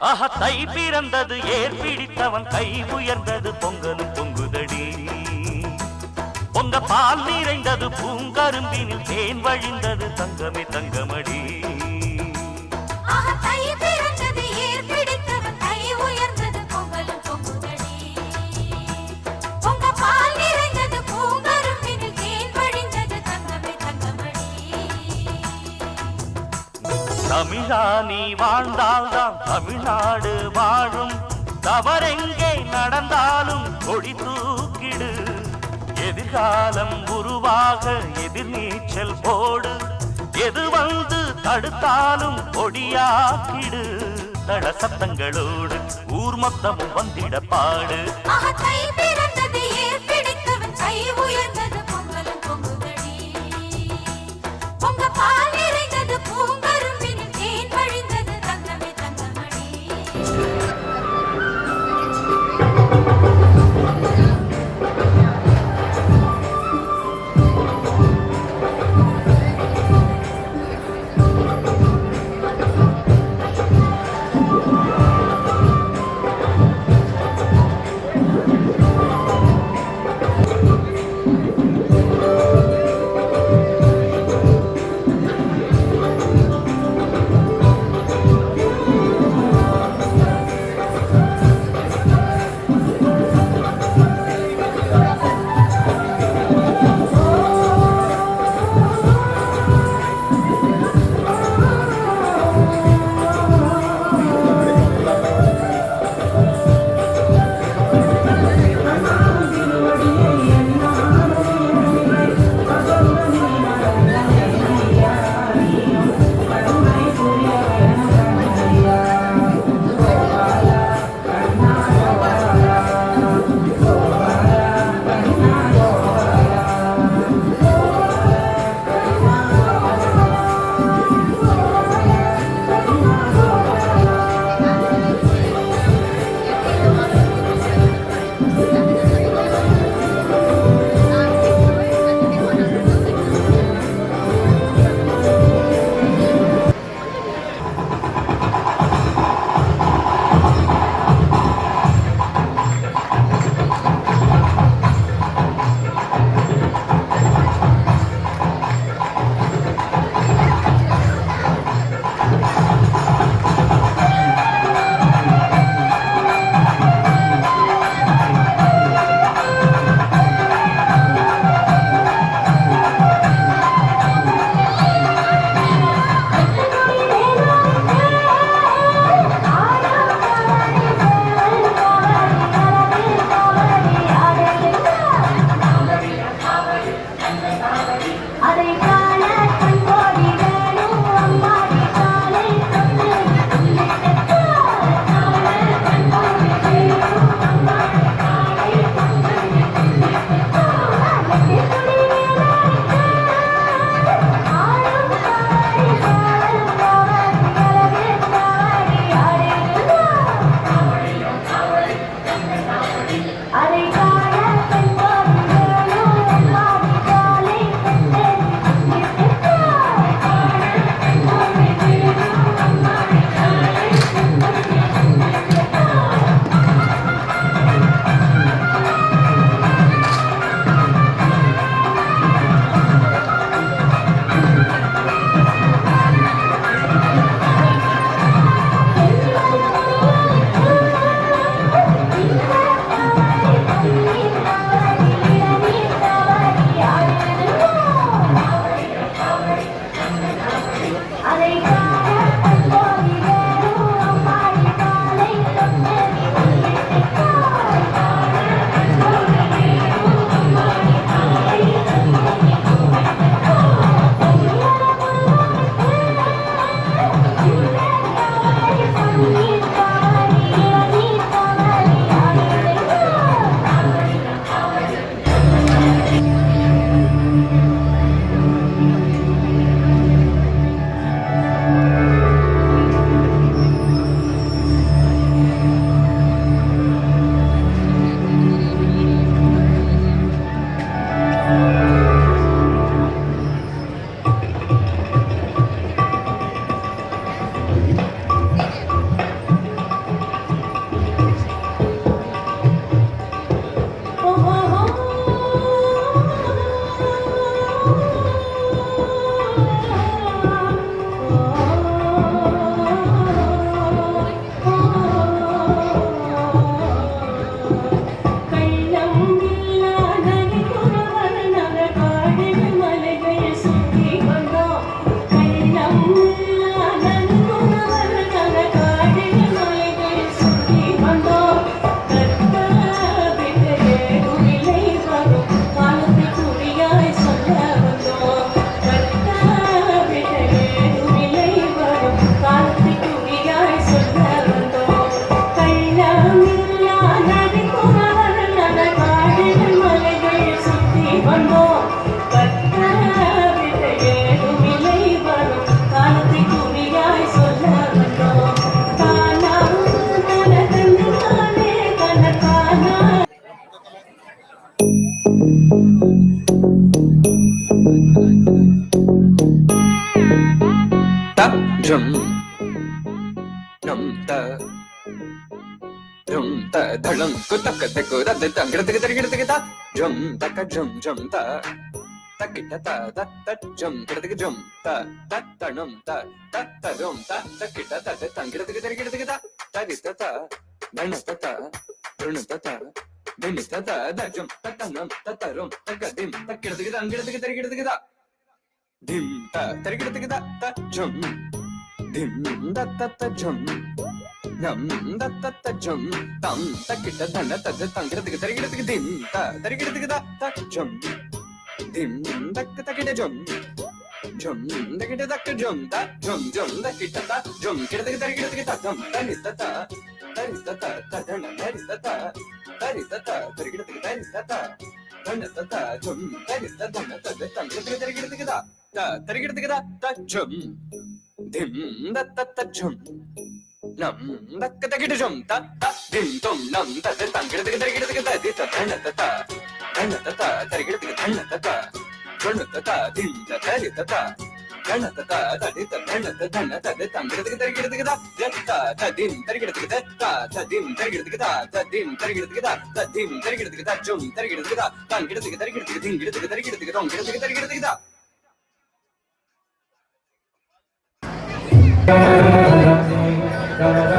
ஆஹா தை பிறந்தது ஏர் பிடித்தவன் கை உயர்ந்தது பொங்கலும் பொங்குதடி பொங்க பால் நிறைந்தது பூங்கரும்பினில் தேன் வழிந்தது தங்கமே தங்கமடி தமிழா நீ வாழ்ந்தால்தான் தமிழ்நாடு வாழும் தவறெங்கே நடந்தாலும் கொடி தூக்கிடு எதிர்காலம் உருவாக எதிர்நீச்சல் போடு எது வந்து தடுத்தாலும் கொடியாக்கிடு தட சத்தங்களோடு ஊர் மொத்தமும் வந்திட பாடு drum dum ta drum ta dhalam ko tak tak ko da da gida gida gida drum ta ka drum drum ta takita ta ta ta drum gida drum ta ta ta drum ta ta ta drum ta takita ta ta gida gida ta gida ta dana ta ta dana ta ta dana ta ta da drum ta ta nam ta ta rum ta ka dim ta gida gida dim ta gida ta drum dim da ta ta drum nam da ta ta drum tam takita dana ta ta gida dim ta gida ta drum dim tak takita drum drum takita tak drum ta drum da kita ta drum gida ta drum ta ni ta ta ta dana ni ta ta gida ta dana ta ta drum ta dana ta ta gida ta drum dim da ta ta drum nam da ta gida drum ta dim tum nam ta ta gida ta dana ta ta gida dana ta ta dana ta ta dim ta ta dana ta ta ta di ta dana ta dana ta ta gida ta dim ta dim ta dim ta dim jum tan gida Da